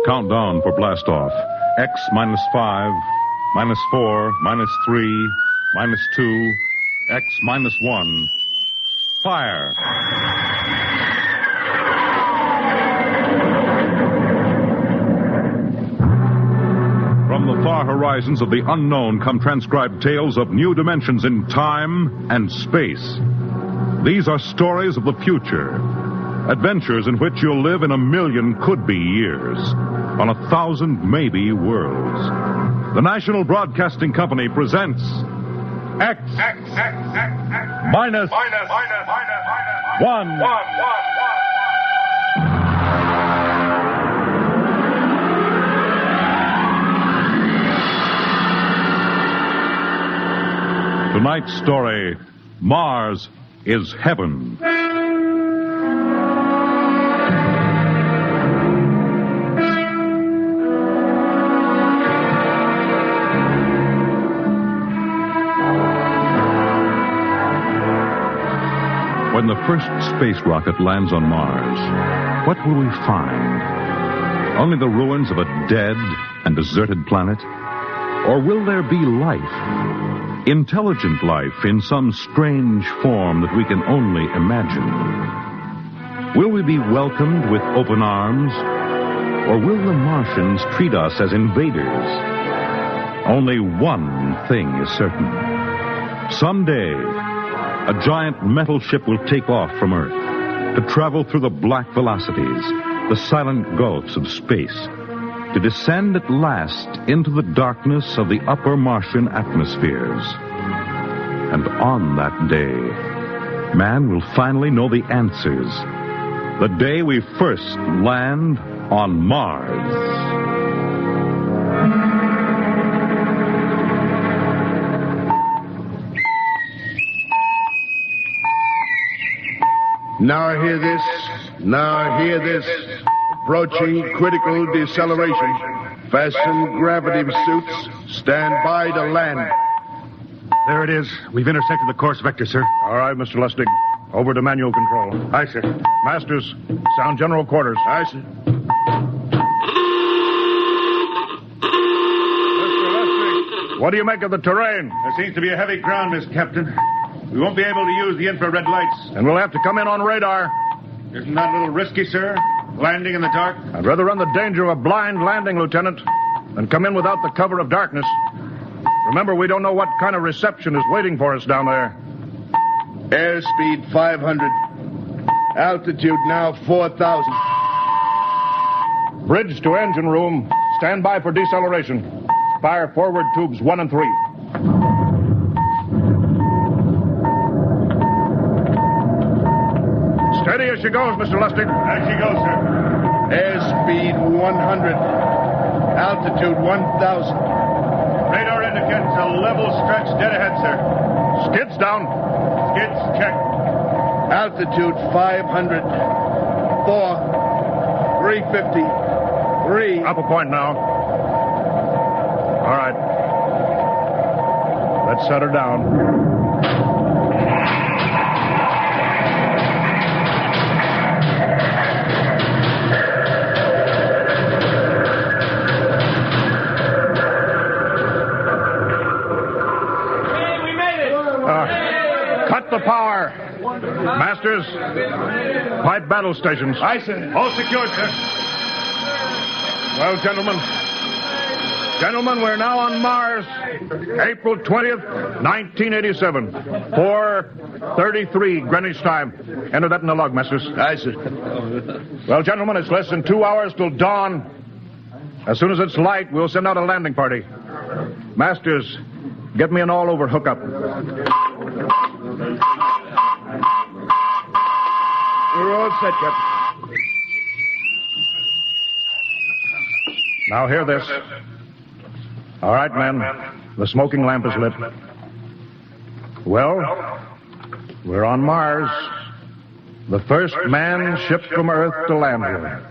Countdown for blastoff. X minus 5, minus 4, minus 3, minus 2, X minus 1. Fire! From the far horizons of the unknown come transcribed tales of new dimensions in time and space. These are stories of the future. Adventures in which you'll live in 1,000,000 could-be years, on 1,000 maybe worlds. The National Broadcasting Company presents X minus 1. Tonight's story, Mars is Heaven. When the first space rocket lands on Mars, what will we find? Only the ruins of a dead and deserted planet? Or will there be life? Intelligent life in some strange form that we can only imagine? Will we be welcomed with open arms? Or will the Martians treat us as invaders? Only one thing is certain. Someday, a giant metal ship will take off from Earth to travel through the black velocities, the silent gulfs of space, to descend at last into the darkness of the upper Martian atmospheres. And on that day, man will finally know the answers. The day we first land on Mars. Now hear this. Approaching critical deceleration. Fasten gravity suits. Stand by to land. There it is. We've intersected the course vector, sir. All right, Mr. Lustig. Over to manual control. Aye, sir. Masters, sound general quarters. Aye, sir. Mr. Lustig, what do you make of the terrain? There seems to be a heavy ground, Mr. Captain. We won't be able to use the infrared lights. And we'll have to come in on radar. Isn't that a little risky, sir? Landing in the dark? I'd rather run the danger of a blind landing, Lieutenant, than come in without the cover of darkness. Remember, we don't know what kind of reception is waiting for us down there. Airspeed 500. Altitude now 4,000. Bridge to engine room. Stand by for deceleration. Fire forward tubes 1 and 3. Steady as she goes, Mr. Lustig. As she goes, sir. Airspeed 100. Altitude 1,000. Radar indicates a level stretch dead ahead, sir. Skids down. Skids check. Altitude 500. 4. 350. 3. Up a point now. All right. Let's set her down. Cut the power. Masters, pipe battle stations. Aye, sir. All secured, sir. Well, gentlemen, we're now on Mars, April 20th, 1987, 4:33 Greenwich time. Enter that in the log, Masters. Aye, sir. Well, gentlemen, it's less than 2 hours till dawn. As soon as it's light, we'll send out a landing party. Masters, get me an all-over hookup. We're all set, Captain. Now hear this. All right, men. The smoking lamp is lit. Well, we're on Mars. The first man shipped from Earth to land here.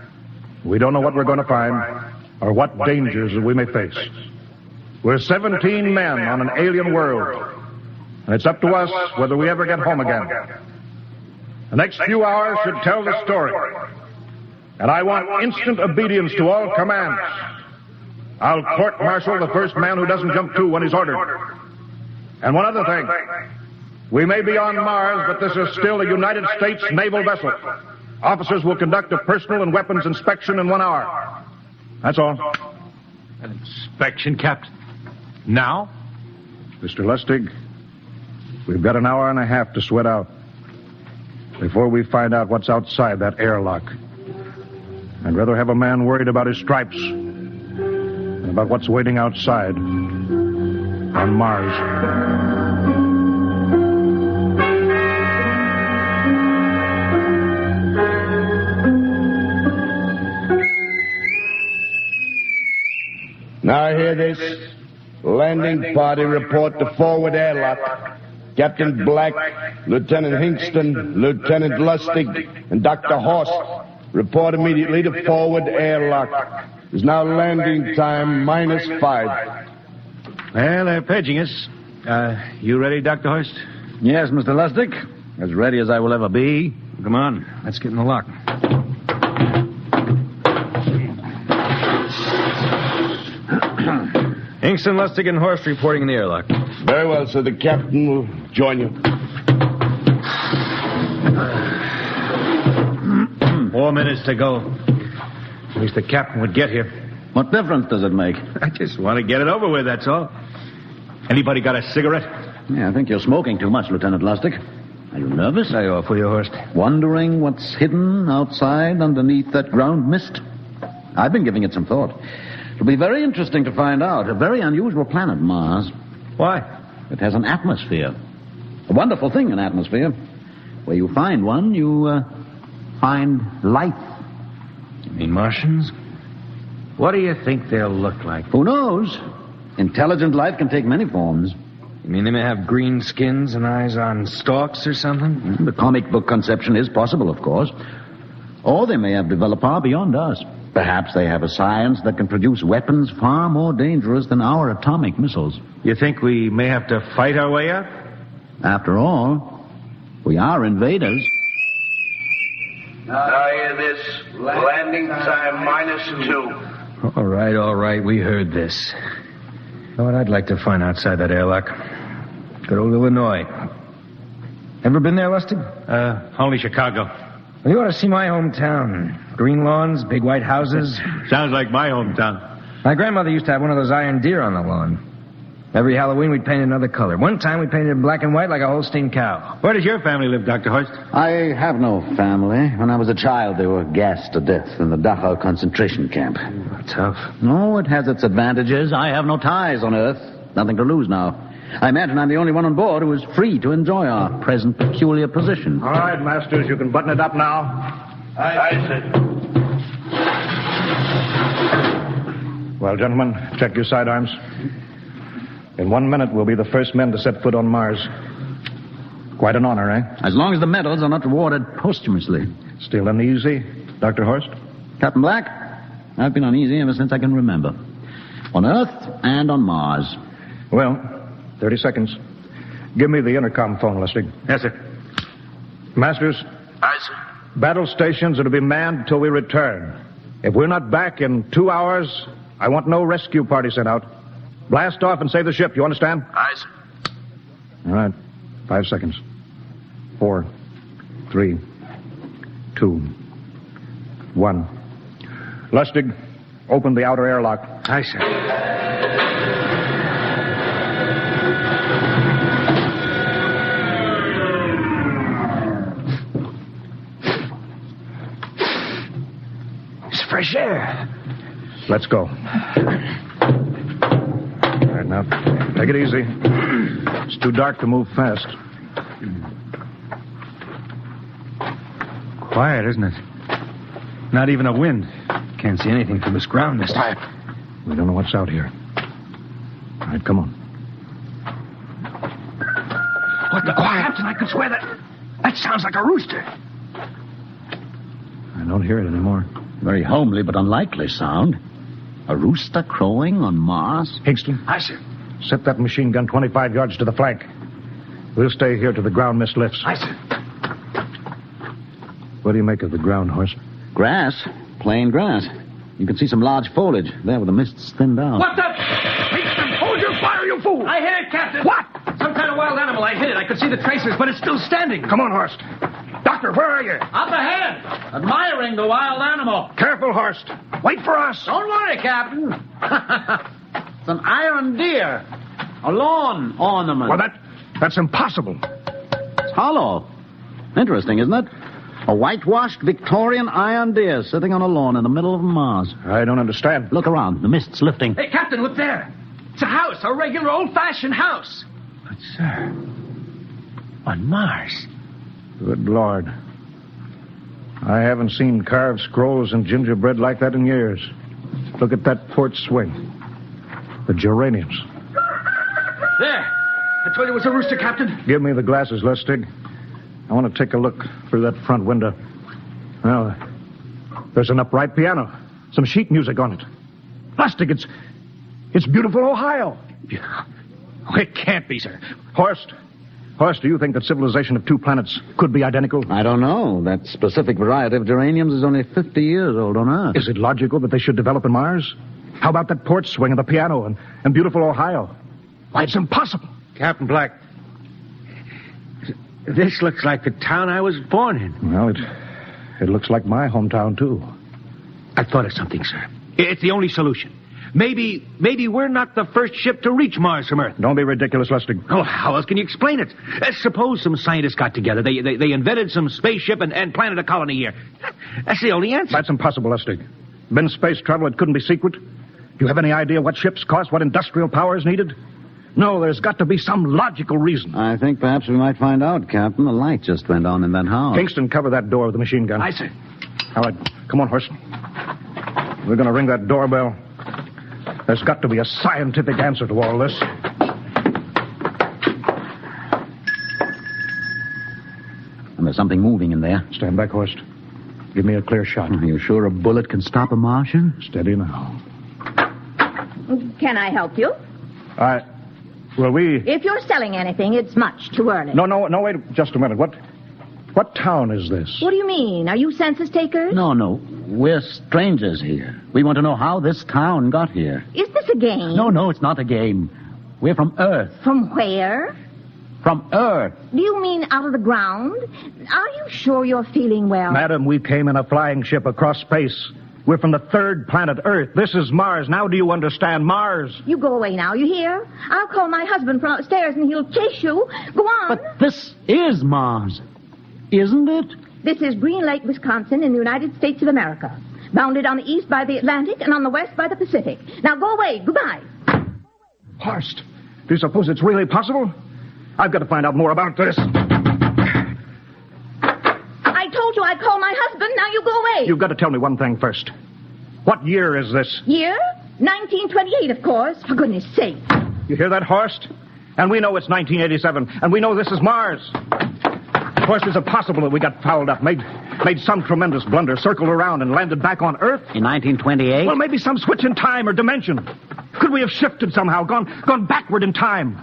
We don't know what we're going to find or what dangers we may face. We're 17 men on an alien world, and it's up to us whether we ever get home again. The next few hours should tell the story. And I want instant obedience to all commands. I'll court-martial the first man who doesn't jump to when he's ordered. And one other thing. We may be on Mars, but this is still a United States naval vessel. Officers will conduct a personal and weapons inspection in 1 hour. That's all. An inspection, Captain? Now? Mr. Lustig, we've got an hour and a half to sweat out before we find out what's outside that airlock. I'd rather have a man worried about his stripes than about what's waiting outside on Mars. Now hear this. Landing party report to forward airlock. Captain Black, Lieutenant Hingston, Lieutenant Lustig, and Dr. Horst report immediately to forward airlock. It's now landing time -5. Well, they're paging us. You ready, Dr. Horst? Yes, Mr. Lustig. As ready as I will ever be. Come on, let's get in the lock. Hingston, Lustig, and Horst reporting in the airlock. Very well, sir. The captain will join you. 4 minutes to go. At least the captain would get here. What difference does it make? I just want to get it over with, that's all. Anybody got a cigarette? Yeah, I think you're smoking too much, Lieutenant Lustig. Are you nervous? I offer you, Horst. Wondering what's hidden outside underneath that ground mist? I've been giving it some thought. It'll be very interesting to find out. A very unusual planet, Mars. Why? It has an atmosphere. A wonderful thing, an atmosphere. Where you find one, you find life. You mean Martians? What do you think they'll look like? Who knows? Intelligent life can take many forms. You mean they may have green skins and eyes on stalks or something? The comic book conception is possible, of course. Or they may have developed far beyond us. Perhaps they have a science that can produce weapons far more dangerous than our atomic missiles. You think we may have to fight our way out? After all, we are invaders. Now hear this. Landing time -2. All right. We heard this. You know what I'd like to find outside that airlock? Good old Illinois. Ever been there, Lustig? Only Chicago. Well, you ought to see my hometown. Green lawns, big white houses. Sounds like my hometown. My grandmother used to have one of those iron deer on the lawn. Every Halloween, we'd paint another color. One time, we painted it black and white like a Holstein cow. Where does your family live, Dr. Horst? I have no family. When I was a child, they were gassed to death in the Dachau concentration camp. Tough. No, it has its advantages. I have no ties on Earth. Nothing to lose now. I imagine I'm the only one on board who is free to enjoy our present peculiar position. All right, Masters, you can button it up now. Aye, sir. Well, gentlemen, check your sidearms. In 1 minute, we'll be the first men to set foot on Mars. Quite an honor, eh? As long as the medals are not rewarded posthumously. Still uneasy, Dr. Horst? Captain Black, I've been uneasy ever since I can remember. On Earth and on Mars. Well, 30 seconds. Give me the intercom phone, Lustig. Yes, sir. Masters? Aye, sir. Battle stations are to be manned until we return. If we're not back in 2 hours, I want no rescue party sent out. Blast off and save the ship, you understand? Aye, sir. All right. 5 seconds. 4, 3, 2, 1. Lustig, open the outer airlock. Aye, sir. It's fresh air. Let's go. All right, now, take it easy. It's too dark to move fast. Quiet, isn't it? Not even a wind. Can't see anything from this ground mist. We don't know what's out here. All right, come on. What the quiet? Captain, I could swear that sounds like a rooster. I don't hear it anymore. Very homely but unlikely sound. A rooster crowing on Mars? Hingston, Aye, sir. set that machine gun 25 yards to the flank. We'll stay here till the ground mist lifts. Aye, sir. What do you make of the ground, Horst? Grass. plain grass. You can see some large foliage there where the mist's thinned out. What the? Hold your fire, you fool! I hit it, Captain. What? Some kind of wild animal. I hit it. I could see the tracers, but it's still standing. Come on, Horst. Doctor, where are you? Up ahead, admiring the wild animal. Careful, Horst. Wait for us. Don't worry, Captain. It's an iron deer. A lawn ornament. Well, that's impossible. It's hollow. Interesting, isn't it? A whitewashed Victorian iron deer sitting on a lawn in the middle of Mars. I don't understand. Look around. The mist's lifting. Hey, Captain, look there. It's a house, a regular old-fashioned house. But, sir, on Mars. Good Lord. I haven't seen carved scrolls and gingerbread like that in years. Look at that porch swing. The geraniums. There. I told you it was a rooster, Captain. Give me the glasses, Lustig. I want to take a look through that front window. Well, there's an upright piano. Some sheet music on it. Lustig, it's beautiful Ohio. Oh, it can't be, sir. Horst, do you think that civilization of two planets could be identical? I don't know. That specific variety of geraniums is only 50 years old on Earth. Is it logical that they should develop in Mars? How about that porch swing and the piano and beautiful Ohio? Why, it's impossible. Captain Black, this looks like the town I was born in. Well, it looks like my hometown, too. I thought of something, sir. It's the only solution. Maybe we're not the first ship to reach Mars from Earth. Don't be ridiculous, Lustig. Oh, how else can you explain it? Suppose some scientists got together. They invented some spaceship and planted a colony here. That's the only answer. That's impossible, Lustig. Been space travel, it couldn't be secret. Do you have any idea what ships cost, what industrial power is needed? No, there's got to be some logical reason. I think perhaps we might find out, Captain. The light just went on in that house. Kingston, cover that door with the machine gun. Aye, sir. All right, come on, Horst. We're going to ring that doorbell. There's got to be a scientific answer to all this. And there's something moving in there. Stand back, Horst. Give me a clear shot. Are you sure a bullet can stop a Martian? Steady now. Can I help you? Well, If you're selling anything, it's much too early. No, wait just a minute. What town is this? What do you mean? Are you census takers? No. We're strangers here. We want to know how this town got here. Is this a game? No, it's not a game. We're from Earth. From where? From Earth. Do you mean out of the ground? Are you sure you're feeling well? Madam, we came in a flying ship across space. We're from the third planet, Earth. This is Mars. Now do you understand? Mars. You go away now, you hear? I'll call my husband from upstairs and he'll chase you. Go on. But this is Mars, isn't it? This is Green Lake, Wisconsin, in the United States of America. Bounded on the east by the Atlantic and on the west by the Pacific. Now go away. Goodbye. Horst, do you suppose it's really possible? I've got to find out more about this. I told you I'd call my husband. Now you go away. You've got to tell me one thing first. What year is this? Year? 1928, of course. For goodness sake. You hear that, Horst? And we know it's 1987, and we know this is Mars. Horst, is it possible that we got fouled up, made some tremendous blunder, circled around, and landed back on Earth? In 1928? Well, maybe some switch in time or dimension. Could we have shifted somehow, gone backward in time?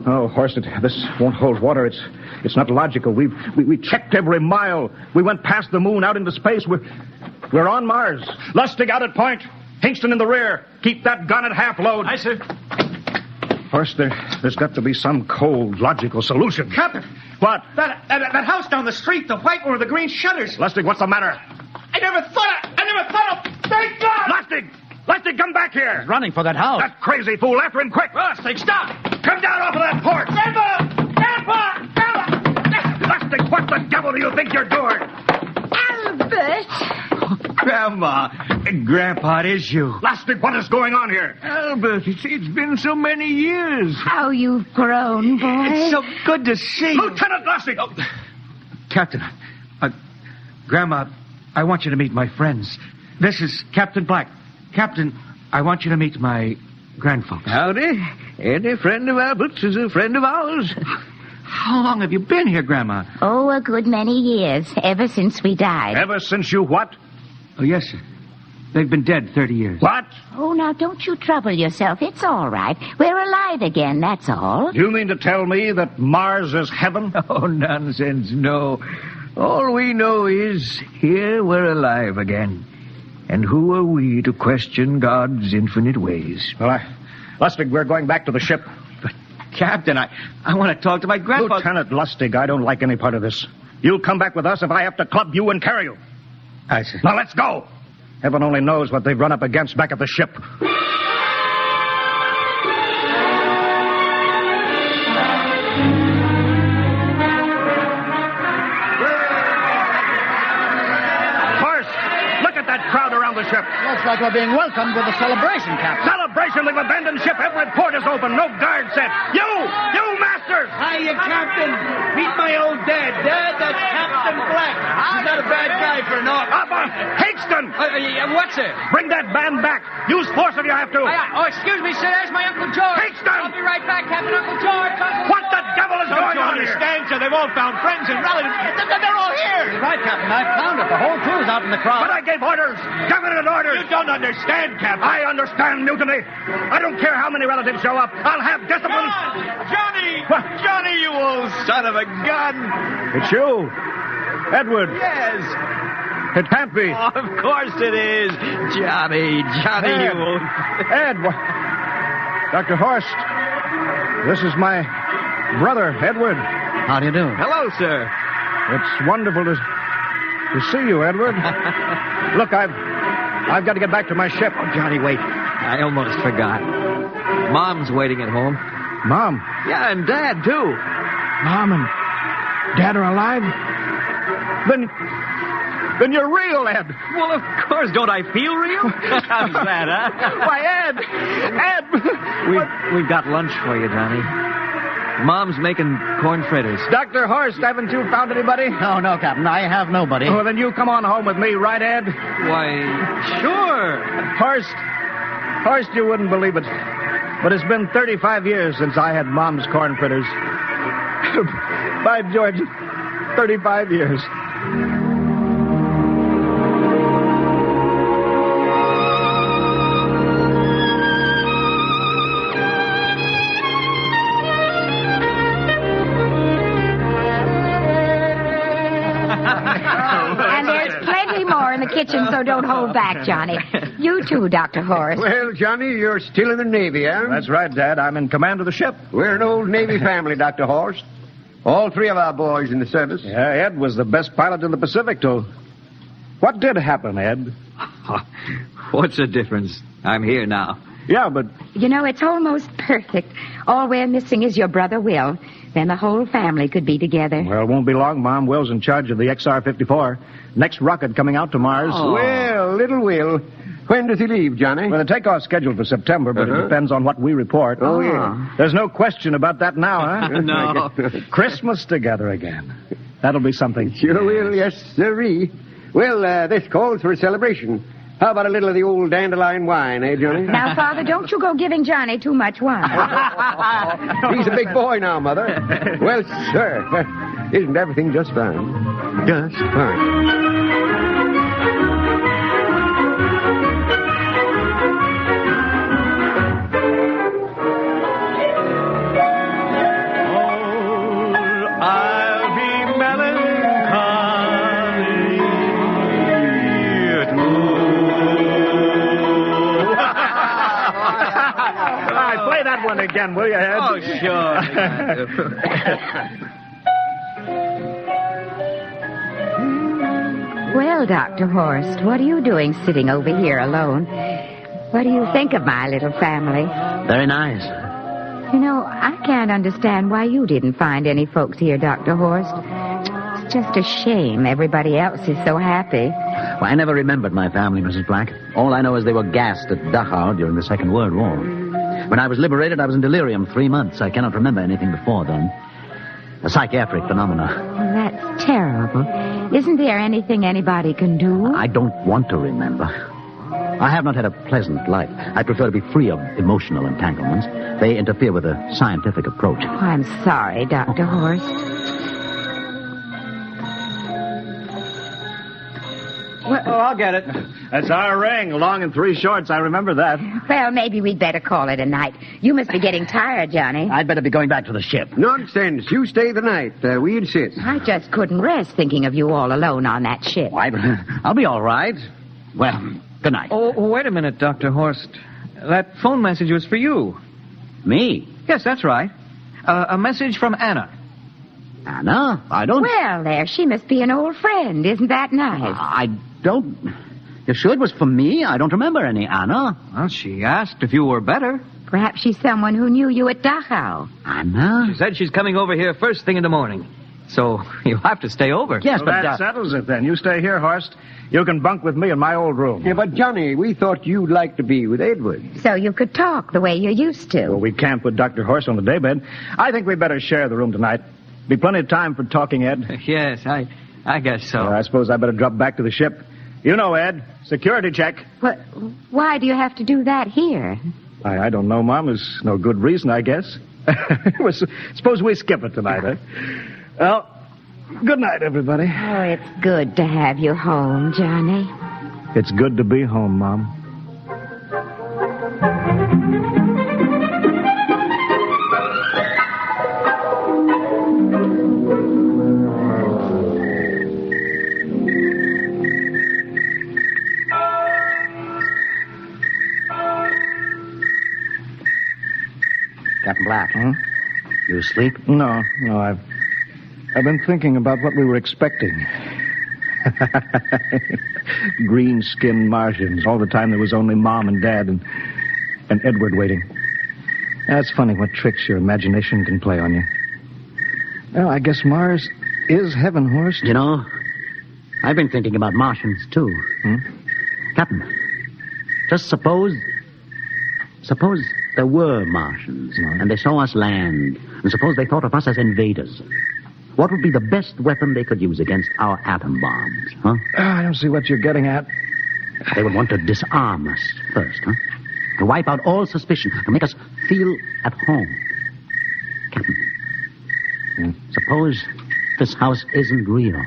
Oh, Horst, this won't hold water. It's not logical. We checked every mile. We went past the moon, out into space. We're on Mars. Lustig out at point. Hingston in the rear. Keep that gun at half load. Aye, sir. Horst, there's got to be some cold, logical solution. Captain. What? That house down the street, the white one with the green shutters. Lustig, what's the matter? I never thought of... Thank God! Lustig, come back here. He's running for that house. That crazy fool, after him, quick. Lustig, stop! Come down off of that porch. Grandpa! Lustig, what the devil do you think you're doing? Albert! Grandma, Grandpa, it is you. Lustig, what is going on here? Albert, it's been so many years. How you've grown, boy. It's so good to see you. Lieutenant Lustig! Oh, Captain, Grandma, I want you to meet my friends. This is Captain Black. Captain, I want you to meet my grandfolks. Howdy. Any friend of Albert's is a friend of ours. How long have you been here, Grandma? Oh, a good many years, ever since we died. Ever since you what? Oh, yes, sir. They've been dead 30 years. What? Oh, now, don't you trouble yourself. It's all right. We're alive again, that's all. Do you mean to tell me that Mars is heaven? Oh, nonsense, no. All we know is here we're alive again. And who are we to question God's infinite ways? Well, Lustig, we're going back to the ship. Captain, I want to talk to my grandfather. Lieutenant Lustig, I don't like any part of this. You'll come back with us if I have to club you and carry you. I see. Now, let's go. Heaven only knows what they've run up against back at the ship. Crowd around the ship. Looks like we're being welcomed with a celebration, Captain. Celebration? We've abandoned ship. Every port is open. No guard set. You masters! Hiya, Captain. Meet my old dad. Dad, that's Captain Black. He's not a bad guy for an officer. Higston! What's it? Bring that band back. Use force if you have to. Excuse me, sir. There's my Uncle George. Higston! I'll be right back, Captain. Uncle George. What the devil is going on here? Understand, sir. They've all found friends and relatives. They're all here. Right, Captain. I found it. The whole crew's out in the crowd. But I gave orders. Cabinet orders. You don't understand, Captain. I understand mutiny. I don't care how many relatives show up. I'll have discipline. Johnny! Johnny, you old son of a gun! It's you, Edward. Yes. It can't be. Oh, of course it is. Johnny, Ed. you old... Ed, Dr. Horst, this is my brother, Edward. How do you do? Hello, sir. It's wonderful to see you, Edward. Look, I've got to get back to my ship. Oh, Johnny, wait. I almost forgot. Mom's waiting at home. Mom? Yeah, and Dad, too. Mom and Dad are alive? Then you're real, Ed. Well, of course. Don't I feel real? How's that, huh? Why, Ed! We've got lunch for you, Johnny. Mom's making corn fritters. Dr. Horst, haven't you found anybody? Oh, no, Captain. I have nobody. Well, then you come on home with me, right, Ed? Why, sure. Horst, you wouldn't believe it, but it's been 35 years since I had Mom's corn fritters. By George, 35 years. Kitchen, so don't hold back, Johnny. You too, Dr. Horst. Well, Johnny, you're still in the Navy, eh? That's right, Dad. I'm in command of the ship. We're an old Navy family, Dr. Horst. All three of our boys in the service. Yeah, Ed was the best pilot in the Pacific, too. What did happen, Ed? What's the difference? I'm here now. Yeah, but... You know, it's almost perfect. All we're missing is your brother, Will. Then the whole family could be together. Well, it won't be long, Mom. Will's in charge of the XR-54. Next rocket coming out to Mars. Oh. Well, little Will. When does he leave, Johnny? Well, the takeoff's scheduled for September, but it depends on what we report. Oh, yeah. There's no question about that now, huh? No. Christmas together again. That'll be something. Sure will, yes, sirree. Well, this calls for a celebration. How about a little of the old dandelion wine, eh, Johnny? Now, Father, don't you go giving Johnny too much wine. He's a big boy now, Mother. Well, sir, isn't everything just fine? Just fine. One again, will you, Ed? Oh, sure. Well, Dr. Horst, what are you doing sitting over here alone? What do you think of my little family? Very nice. You know, I can't understand why you didn't find any folks here, Dr. Horst. It's just a shame everybody else is so happy. Well, I never remembered my family, Mrs. Black. All I know is they were gassed at Dachau during the Second World War. When I was liberated, I was in delirium 3 months. I cannot remember anything before then. A psychiatric phenomena. Well, that's terrible. Isn't there anything anybody can do? I don't want to remember. I have not had a pleasant life. I prefer to be free of emotional entanglements. They interfere with a scientific approach. Oh, I'm sorry, Dr. Horst. Oh, I'll get it. That's our ring, long and 3 shorts. I remember that. Well, maybe we'd better call it a night. You must be getting tired, Johnny. I'd better be going back to the ship. Nonsense. You stay the night. We insist. I just couldn't rest thinking of you all alone on that ship. Why, I'll be all right. Well, Good night. Oh, wait a minute, Dr. Horst. That phone message was for you. Me? Yes, that's right. A message from Anna. Anna? I don't... Well, there, she must be an old friend. Isn't that nice? I don't... You sure it was for me? I don't remember any Anna. Well, she asked if you were better. Perhaps she's someone who knew you at Dachau. Anna? She said she's coming over here first thing in the morning. So you'll have to stay over. Yes, Well, but... that settles it then. You stay here, Horst. You can bunk with me in my old room. Yeah, but Johnny, we thought you'd like to be with Edward. So you could talk the way you used to. Well, we can't put Dr. Horst on the daybed. I think we better share the room tonight. Be plenty of time for talking, Ed. Yes, I guess so. I suppose I better drop back to the ship. You know, Ed, security check. What, why do you have to do that here? I don't know, Mom. There's no good reason, I guess. Suppose we skip it tonight, eh? Well, good night, everybody. Oh, it's good to have you home, Johnny. It's good to be home, Mom. Captain Black. You asleep? No, I've been thinking about what we were expecting. Green-skinned Martians. All the time there was only Mom and Dad and Edward waiting. That's funny what tricks your imagination can play on you. Well, I guess Mars is heaven, Horst. You know, I've been thinking about Martians, too. Captain, just suppose there were Martians, and they saw us land, and suppose they thought of us as invaders. What would be the best weapon they could use against our atom bombs, huh? I don't see what you're getting at. They would want to disarm us first, huh? To wipe out all suspicion, to make us feel at home. Captain, suppose this house isn't real.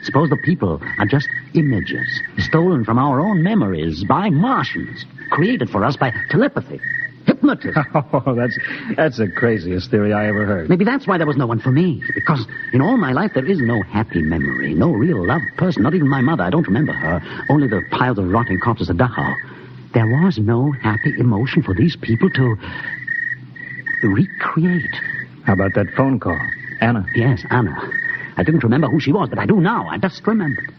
Suppose the people are just images, stolen from our own memories by Martians, created for us by telepathy, hypnotism. Oh, that's the craziest theory I ever heard. Maybe that's why there was no one for me, because in all my life there is no happy memory, no real loved person, not even my mother. I don't remember her, only the piles of rotting corpses at Dachau. There was no happy emotion for these people to recreate. How about that phone call? Anna? Yes, Anna. I didn't remember who she was, but I do now. I just remembered.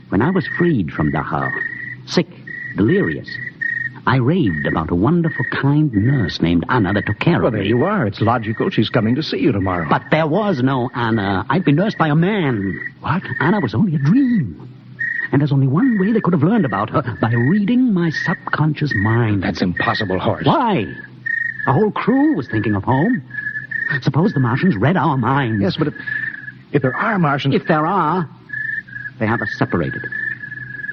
When I was freed from Dachau, sick, delirious, I raved about a wonderful, kind nurse named Anna that took care of me. Well, there you are. It's logical. She's coming to see you tomorrow. But there was no Anna. I'd been nursed by a man. What? Anna was only a dream. And there's only one way they could have learned about her, by reading my subconscious mind. That's impossible, Horst. Why? The whole crew was thinking of home. Suppose the Martians read our minds. Yes, but if there are Martians... If there are, they have us separated.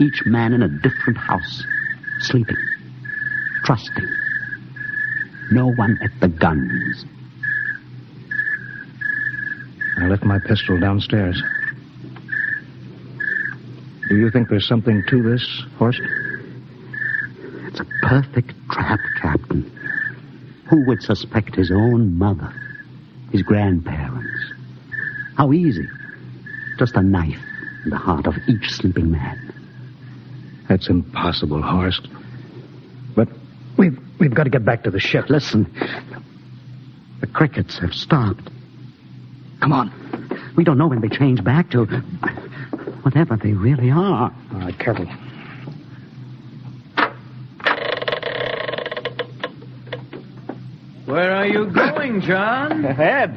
Each man in a different house, sleeping, trusting. No one at the guns. I left my pistol downstairs. Do you think there's something to this, Horst? It's a perfect trap, Captain. Who would suspect his own mother, his grandparents? How easy. Just a knife in the heart of each sleeping man. That's impossible, Horst. But we've got to get back to the ship. Listen. The crickets have stopped. Come on. We don't know when they change back to whatever they really are. All right, careful. Where are you going, John? Ed,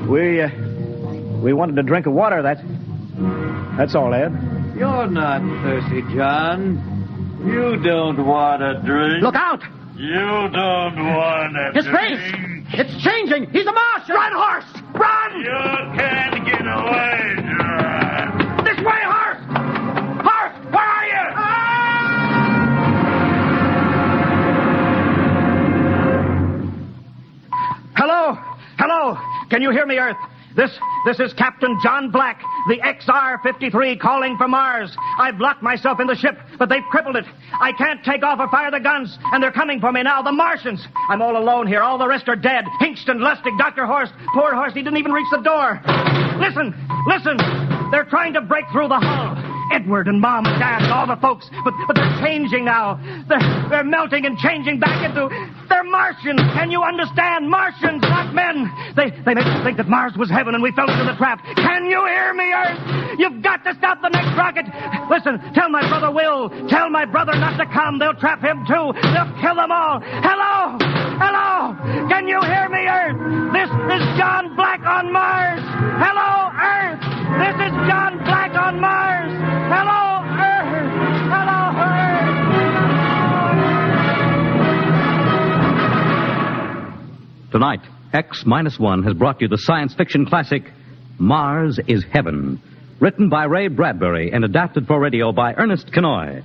we wanted a drink of water. That's all, Ed. You're not thirsty, John. You don't want a drink. Look out! You don't want a His drink. face! It's changing! He's a Martian! Run, horse! Run! You can't get away, John. This way, horse! Horse, where are you? Hello! Can you hear me, Earth? This is Captain John Black, the XR-53 calling from Mars. I've locked myself in the ship, but they've crippled it. I can't take off or fire the guns, and they're coming for me now, the Martians. I'm all alone here. All the rest are dead. Hinkston, Lustig, Dr. Horst. Poor Horst, he didn't even reach the door. Listen! They're trying to break through the hull. Edward and Mom and Dad and all the folks. But they're changing now. They're melting and changing back into... They're Martians. Can you understand? Martians, not men. They make us think that Mars was heaven and we fell into the trap. Can you hear me, Earth? You've got to stop the next rocket. Listen, tell my brother Will. Tell my brother not to come. They'll trap him, too. They'll kill them all. Hello? Hello? Can you hear me, Earth? This is John Black on Mars. Hello, Earth. This is John Black on Mars. Hello, Earth. Hello, Earth. Tonight, X-1 has brought you the science fiction classic, Mars is Heaven, written by Ray Bradbury and adapted for radio by Ernest Kenoy.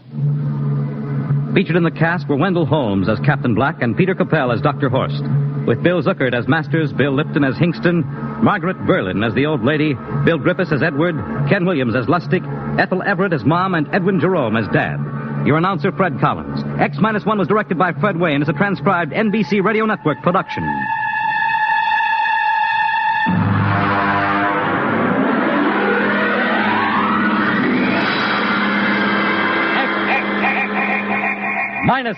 Featured in the cast were Wendell Holmes as Captain Black and Peter Capell as Dr. Horst, with Bill Zuckert as Masters, Bill Lipton as Hingston, Margaret Berlin as the old lady, Bill Griffiths as Edward, Ken Williams as Lustig, Ethel Everett as Mom, and Edwin Jerome as Dad. Your announcer, Fred Collins. X-1 was directed by Fred Wayne as a transcribed NBC Radio Network production. X-1.